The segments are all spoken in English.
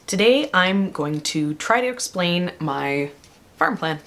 Today I'm going to try to explain my farm plan.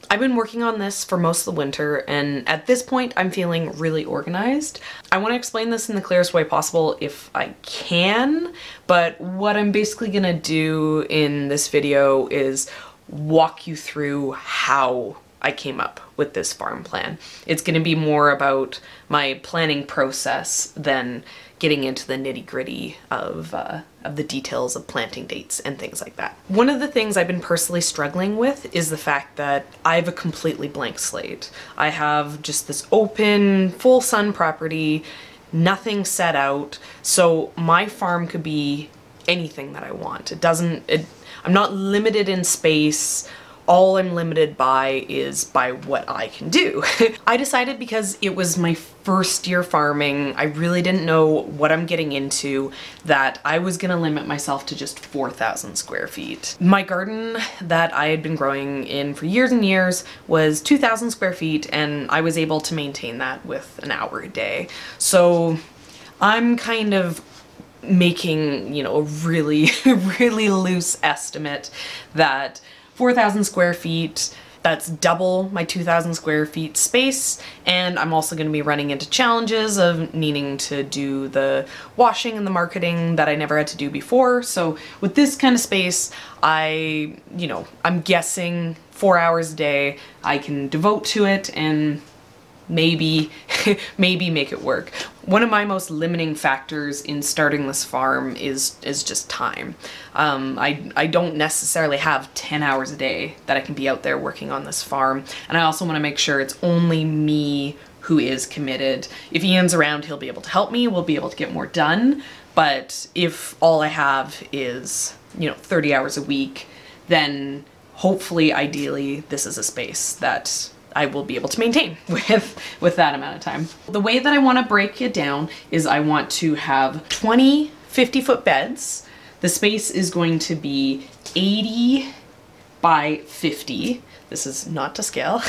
I've been working on this for most of the winter, and at this point I'm feeling really organized. I want to explain this in the clearest way possible if I can, but what I'm basically gonna do in this video is walk you through how I came up with this farm plan. It's gonna be more about my planning process than getting into the nitty-gritty of the details of planting dates and things like that. One of the things I've been personally struggling with is the fact that I have a completely blank slate. I have just this open, full sun property, nothing set out, so my farm could be anything that I want. I'm not limited in space. All I'm limited by is by what I can do. I decided because it was my first year farming, I really didn't know what I'm getting into, that I was gonna limit myself to just 4,000 square feet. My garden that I had been growing in for years and years was 2,000 square feet, and I was able to maintain that with an hour a day. So I'm kind of making, a really, really loose estimate that 4,000 square feet, that's double my 2,000 square feet space, and I'm also going to be running into challenges of needing to do the washing and the marketing that I never had to do before. So with this kind of space, I'm guessing 4 hours a day I can devote to it and maybe make it work. One of my most limiting factors in starting this farm is just time. I don't necessarily have 10 hours a day that I can be out there working on this farm, and I also want to make sure it's only me who is committed. If Ian's around, he'll be able to help me, we'll be able to get more done, but if all I have is 30 hours a week, then hopefully, ideally, this is a space that I will be able to maintain with that amount of time. The way that I want to break it down is I want to have 20 50-foot beds. The space is going to be 80 by 50. This is not to scale.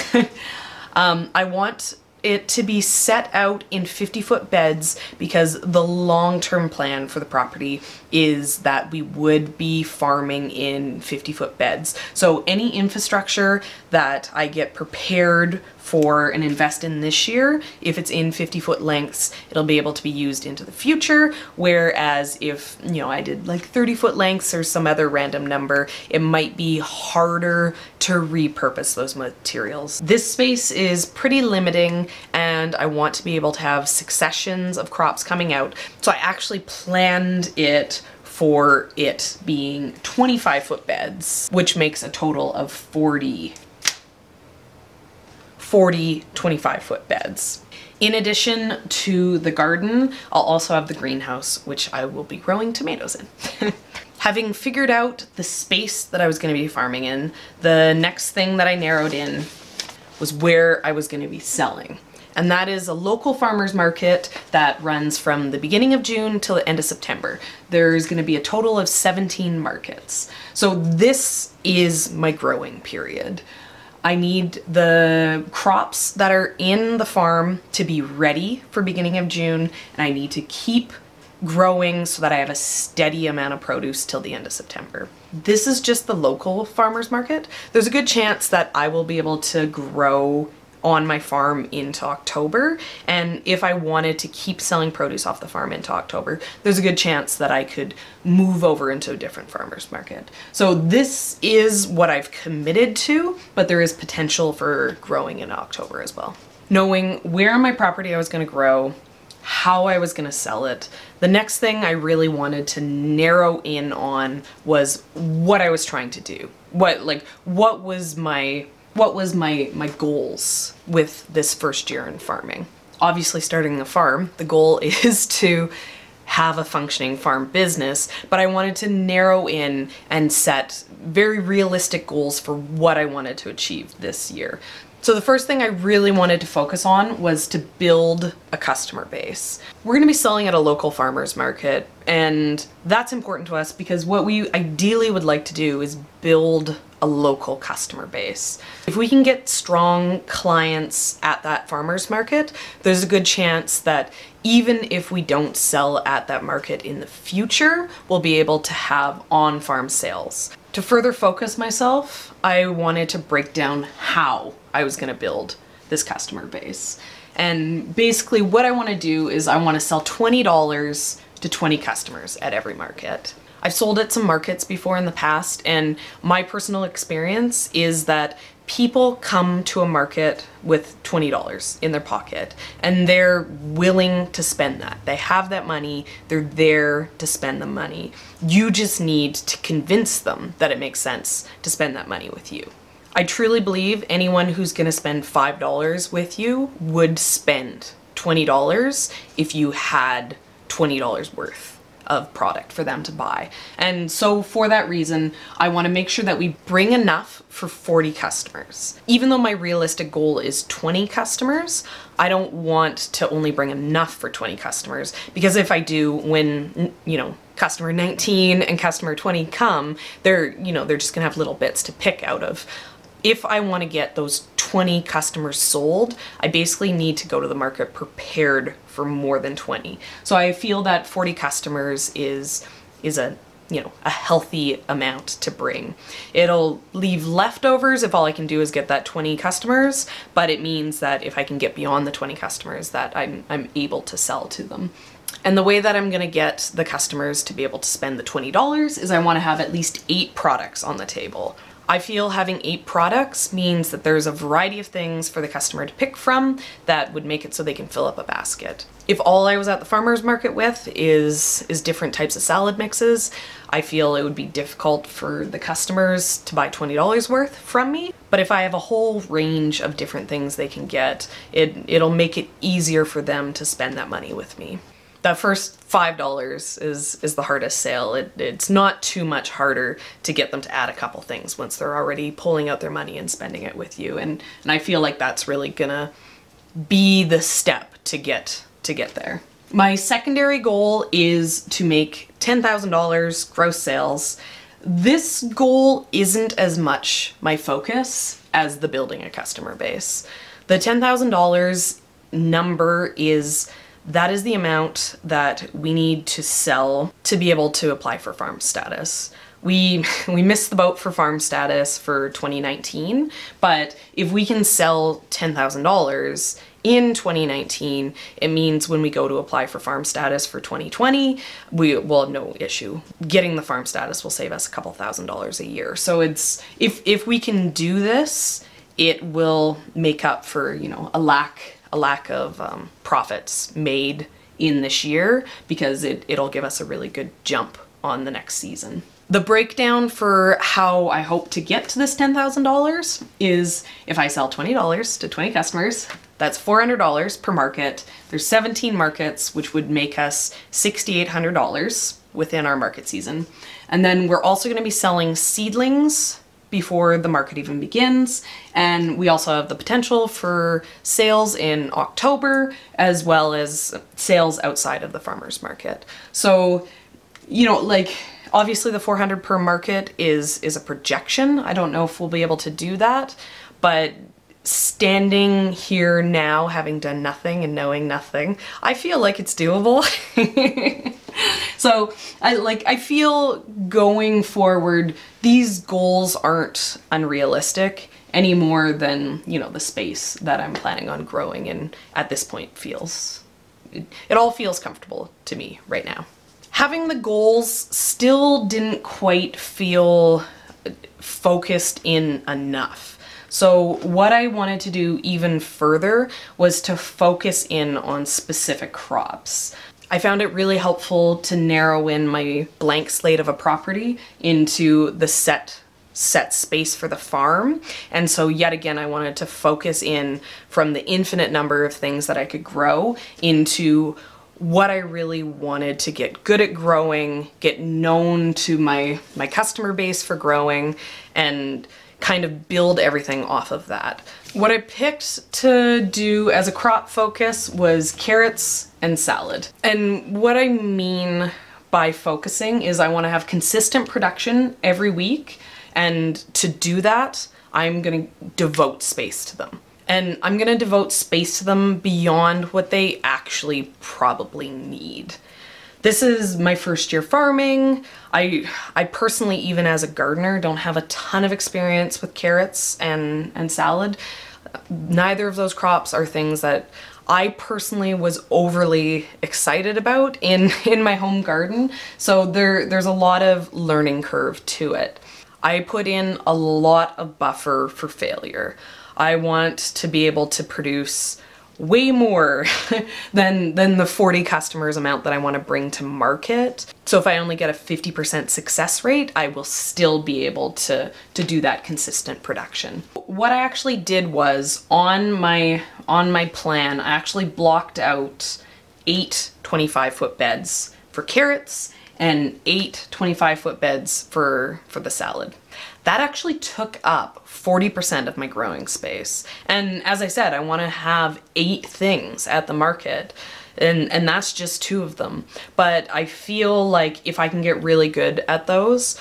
I want it to be set out in 50-foot beds because the long-term plan for the property is that we would be farming in 50-foot beds. So any infrastructure that I get prepared for and invest in this year, if it's in 50-foot lengths, it'll be able to be used into the future. Whereas if, I did like 30-foot lengths or some other random number, it might be harder to repurpose those materials. This space is pretty limiting, and I want to be able to have successions of crops coming out. So I actually planned it for it being 25-foot beds, which makes a total of 40 25-foot beds. In addition to the garden, I'll also have the greenhouse, which I will be growing tomatoes in. Having figured out the space that I was going to be farming in, the next thing that I narrowed in was where I was going to be selling. And that is a local farmers market that runs from the beginning of June till the end of September. There's going to be a total of 17 markets. So this is my growing period. I need the crops that are in the farm to be ready for beginning of June, and I need to keep growing so that I have a steady amount of produce till the end of September. This is just the local farmers market. There's a good chance that I will be able to grow on my farm into October, and if I wanted to keep selling produce off the farm into October, there's a good chance that I could move over into a different farmer's market. So this is what I've committed to, but there is potential for growing in October as well. Knowing where on my property I was going to grow, how I was going to sell it, the next thing I really wanted to narrow in on was what I was trying to do. What was my goals with this first year in farming. Obviously, starting the farm, the goal is to have a functioning farm business, but I wanted to narrow in and set very realistic goals for what I wanted to achieve this year. So the first thing I really wanted to focus on was to build a customer base. We're gonna be selling at a local farmer's market, and that's important to us because what we ideally would like to do is build a local customer base. If we can get strong clients at that farmer's market, there's a good chance that even if we don't sell at that market in the future, we'll be able to have on-farm sales. To further focus myself, I wanted to break down how I was gonna build this customer base. And basically what I wanna do is I wanna sell $20 to 20 customers at every market. I've sold at some markets before in the past, and my personal experience is that people come to a market with $20 in their pocket and they're willing to spend that. They have that money, they're there to spend the money. You just need to convince them that it makes sense to spend that money with you. I truly believe anyone who's gonna spend $5 with you would spend $20 if you had $20 worth of product for them to buy. And so for that reason, I want to make sure that we bring enough for 40 customers. Even though my realistic goal is 20 customers, I don't want to only bring enough for 20 customers, because if I do, when, you know, customer 19 and customer 20 come, they're just gonna have little bits to pick out of. If I want to get those 20 customers sold, I basically need to go to the market prepared for more than 20. So I feel that 40 customers is a healthy amount to bring. It'll leave leftovers if all I can do is get that 20 customers, but it means that if I can get beyond the 20 customers, that I'm able to sell to them. And the way that I'm gonna get the customers to be able to spend the $20 is I want to have at least 8 products on the table. I feel having 8 products means that there's a variety of things for the customer to pick from that would make it so they can fill up a basket. If all I was at the farmer's market with is different types of salad mixes, I feel it would be difficult for the customers to buy $20 worth from me. But if I have a whole range of different things they can get, it'll make it easier for them to spend that money with me. That first $5 is the hardest sale. It's not too much harder to get them to add a couple things once they're already pulling out their money and spending it with you. And I feel like that's really gonna be the step to get there. My secondary goal is to make $10,000 gross sales. This goal isn't as much my focus as the building a customer base. The $10,000 number that is the amount that we need to sell to be able to apply for farm status. We missed the boat for farm status for 2019, but if we can sell $10,000 in 2019, it means when we go to apply for farm status for 2020, we will have no issue. Getting the farm status will save us a couple $1,000s a year. So if we can do this, it will make up for, a lack of profits made in this year, because it'll give us a really good jump on the next season. The breakdown for how I hope to get to this $10,000 is if I sell $20 to 20 customers, that's $400 per market. There's 17 markets, which would make us $6,800 within our market season. And then we're also going to be selling seedlings before the market even begins. And we also have the potential for sales in October, as well as sales outside of the farmer's market. So, obviously the 400 per market is a projection. I don't know if we'll be able to do that, but standing here now, having done nothing and knowing nothing, I feel like it's doable. So I feel going forward, these goals aren't unrealistic any more than, the space that I'm planning on growing in at this point it all feels comfortable to me right now. Having the goals still didn't quite feel focused in enough. So what I wanted to do even further was to focus in on specific crops. I found it really helpful to narrow in my blank slate of a property into the set space for the farm. And so yet again, I wanted to focus in from the infinite number of things that I could grow into what I really wanted to get good at growing, get known to my customer base for growing, and kind of build everything off of that. What I picked to do as a crop focus was carrots and salad. And what I mean by focusing is I want to have consistent production every week, and to do that, I'm going to devote space to them. And I'm going to devote space to them beyond what they actually probably need. This is my first year farming. I personally, even as a gardener, don't have a ton of experience with carrots and salad. Neither of those crops are things that I personally was overly excited about in my home garden. So there's a lot of learning curve to it. I put in a lot of buffer for failure. I want to be able to produce way more than the 40 customers amount that I want to bring to market. So if I only get a 50% success rate, I will still be able to do that consistent production. What I actually did was on my plan, I actually blocked out 8 25-foot beds for carrots and 8 25-foot beds for the salad. That actually took up 40% of my growing space. And as I said, I want to have 8 things at the market, and that's just 2 of them. But I feel like if I can get really good at those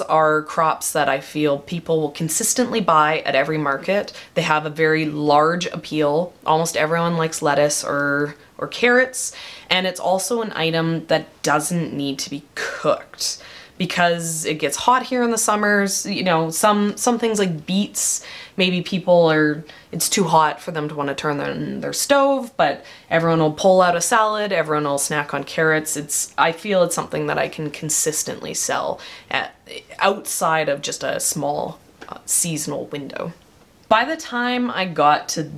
are crops that I feel people will consistently buy at every market. They have a very large appeal. Almost everyone likes lettuce or carrots, and it's also an item that doesn't need to be cooked. Because it gets hot here in the summers, you know, some things like beets, maybe it's too hot for them to want to turn on their stove, but everyone will pull out a salad, everyone will snack on carrots. I feel it's something that I can consistently sell outside of just a small seasonal window. By the time I got to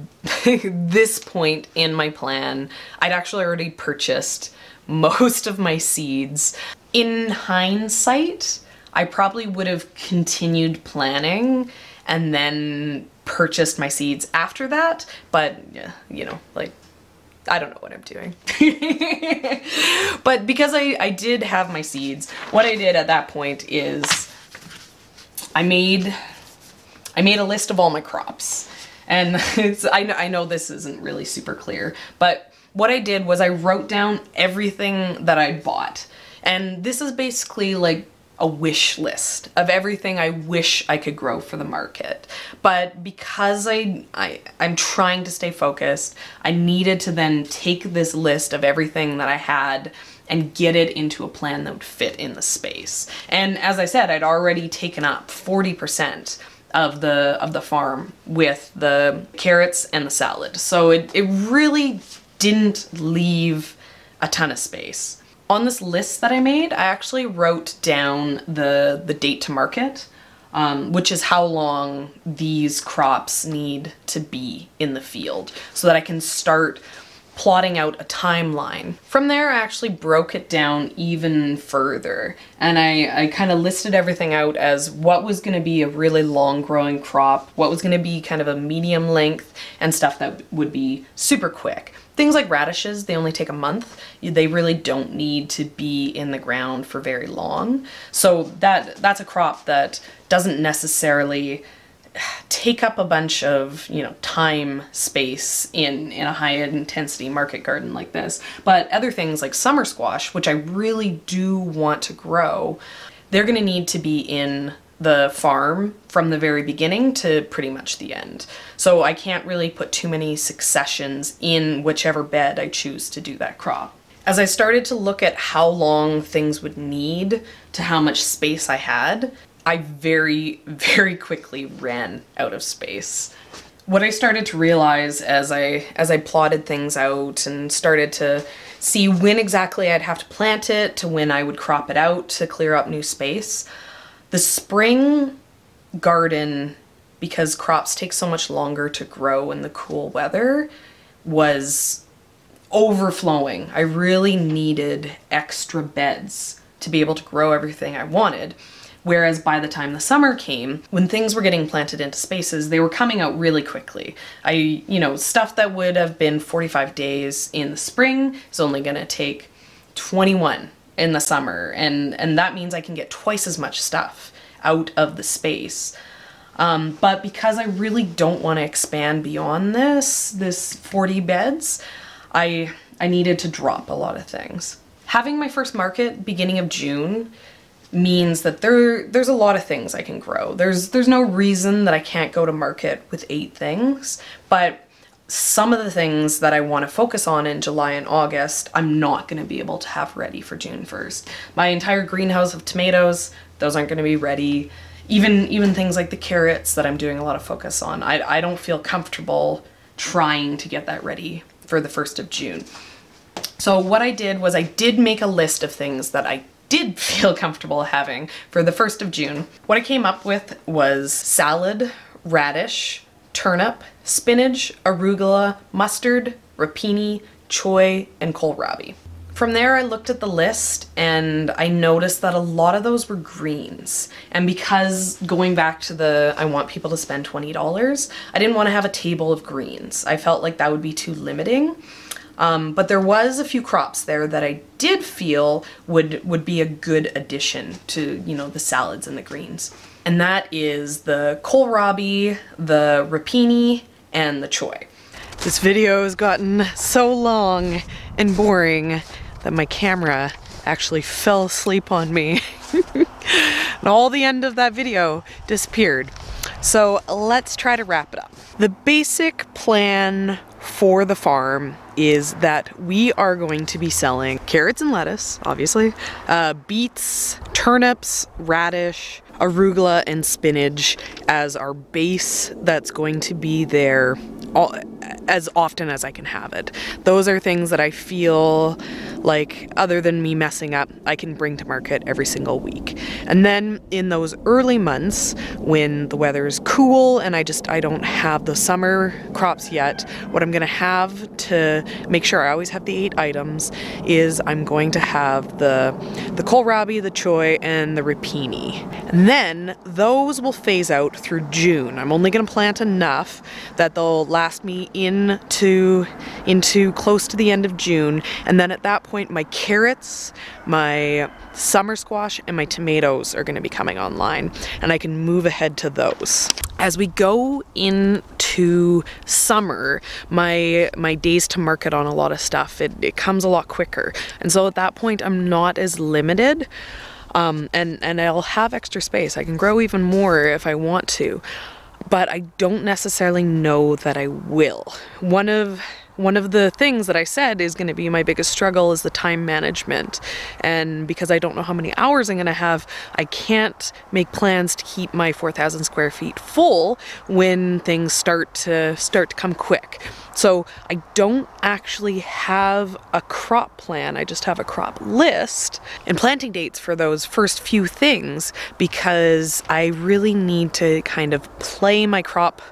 this point in my plan, I'd actually already purchased most of my seeds. In hindsight, I probably would have continued planning and then purchased my seeds after that, but yeah, you know, like, I don't know what I'm doing. But because I did have my seeds, what I did at that point is I made a list of all my crops. And I know this isn't really super clear, but what I did was I wrote down everything that I bought. And this is basically like a wish list of everything I wish I could grow for the market. But because I'm trying to stay focused, I needed to then take this list of everything that I had and get it into a plan that would fit in the space. And as I said, I'd already taken up 40% of the farm with the carrots and the salad. So it really didn't leave a ton of space. On this list that I made, I actually wrote down the date to market, which is how long these crops need to be in the field so that I can start plotting out a timeline. From there, I actually broke it down even further, and I kind of listed everything out as what was going to be a really long growing crop, what was going to be kind of a medium length, and stuff that would be super quick. Things like radishes, they only take a month. They really don't need to be in the ground for very long. So that's a crop that doesn't necessarily take up a bunch of, you know, time space in a high intensity market garden like this. But other things like summer squash, which I really do want to grow, they're gonna need to be in the farm from the very beginning to pretty much the end. So I can't really put too many successions in whichever bed I choose to do that crop. As I started to look at how long things would need to how much space I had, I very, very quickly ran out of space. What I started to realize as I plotted things out and started to see when exactly I'd have to plant it to when I would crop it out to clear up new space, the spring garden, because crops take so much longer to grow in the cool weather, was overflowing. I really needed extra beds to be able to grow everything I wanted. Whereas by the time the summer came, when things were getting planted into spaces, they were coming out really quickly. Stuff that would have been 45 days in the spring is only gonna take 21 in the summer, and that means I can get twice as much stuff out of the space. But because I really don't want to expand beyond this 40 beds, I needed to drop a lot of things. Having my first market beginning of June means that there's a lot of things I can grow. There's no reason that I can't go to market with 8 things, but some of the things that I want to focus on in July and August, I'm not going to be able to have ready for June 1st. My entire greenhouse of tomatoes, those aren't going to be ready. Even things like the carrots that I'm doing a lot of focus on, I don't feel comfortable trying to get that ready for the 1st of June. So what I did was I did make a list of things that I did feel comfortable having for the 1st of June. What I came up with was salad, radish, turnip, spinach, arugula, mustard, rapini, choy, and kohlrabi. From there I looked at the list and I noticed that a lot of those were greens. And because going back to the I want people to spend $20, I didn't want to have a table of greens. I felt like that would be too limiting. But there was a few crops there that I did feel would be a good addition to, you know, the salads and the greens. And that is the kohlrabi, the rapini, and the choy. This video has gotten so long and boring that my camera actually fell asleep on me. And all the end of that video disappeared. So let's try to wrap it up. The basic plan for the farm is that we are going to be selling carrots and lettuce, obviously, beets, turnips, radish, arugula, and spinach as our base that's going to be there as often as I can have it. Those are things that I feel like, other than me messing up, I can bring to market every single week. And then in those early months when the weather is cool and I don't have the summer crops yet, what I'm gonna have to make sure I always have the 8 items is I'm going to have the kohlrabi, the choy, and the rapini. And then those will phase out through June. I'm only gonna plant enough that they'll last me into close to the end of June, and then at that point my carrots, my summer squash, and my tomatoes are going to be coming online, and I can move ahead to those. As we go into summer, my days to market on a lot of stuff, it comes a lot quicker, and so at that point I'm not as limited, and I'll have extra space. I can grow even more if I want to. But I don't necessarily know that I will. One of the things that I said is going to be my biggest struggle is the time management. And because I don't know how many hours I'm going to have, I can't make plans to keep my 4,000 square feet full when things start to come quick. So I don't actually have a crop plan, I just have a crop list and planting dates for those first few things, because I really need to kind of play my crop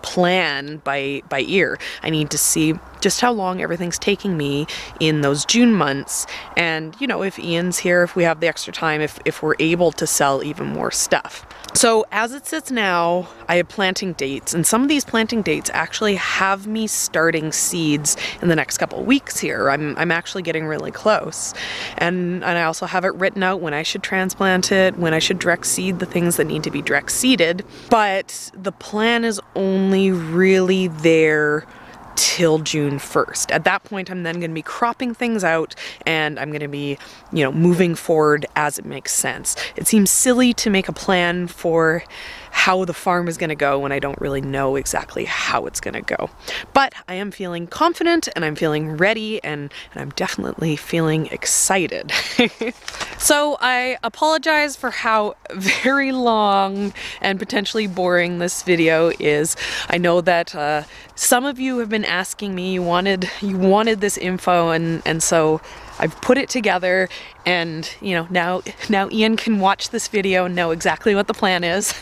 plan by ear. I need to see just how long everything's taking me in those June months, and you know, if Ian's here, if we have the extra time, if we're able to sell even more stuff. So as it sits now, I have planting dates, and some of these planting dates actually have me starting seeds in the next couple of weeks here. I'm actually getting really close. And I also have it written out when I should transplant it, when I should direct seed the things that need to be direct seeded. But the plan is only really there till June 1st. At that point, I'm then going to be cropping things out, and I'm going to be, you know, moving forward as it makes sense. It seems silly to make a plan for how the farm is going to go when I don't really know exactly how it's going to go. But I am feeling confident, and I'm feeling ready, and I'm definitely feeling excited. So I apologize for how very long and potentially boring this video is. I know that some of you have been asking me, you wanted this info, and so I've put it together, and you know, now Ian can watch this video and know exactly what the plan is.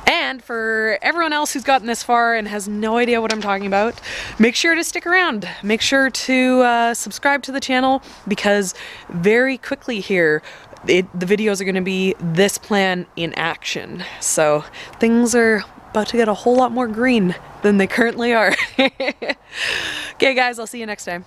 And for everyone else who's gotten this far and has no idea what I'm talking about, make sure to stick around. Make sure to subscribe to the channel, because very quickly here, the videos are going to be this plan in action. So things are about to get a whole lot more green than they currently are. Okay guys, I'll see you next time.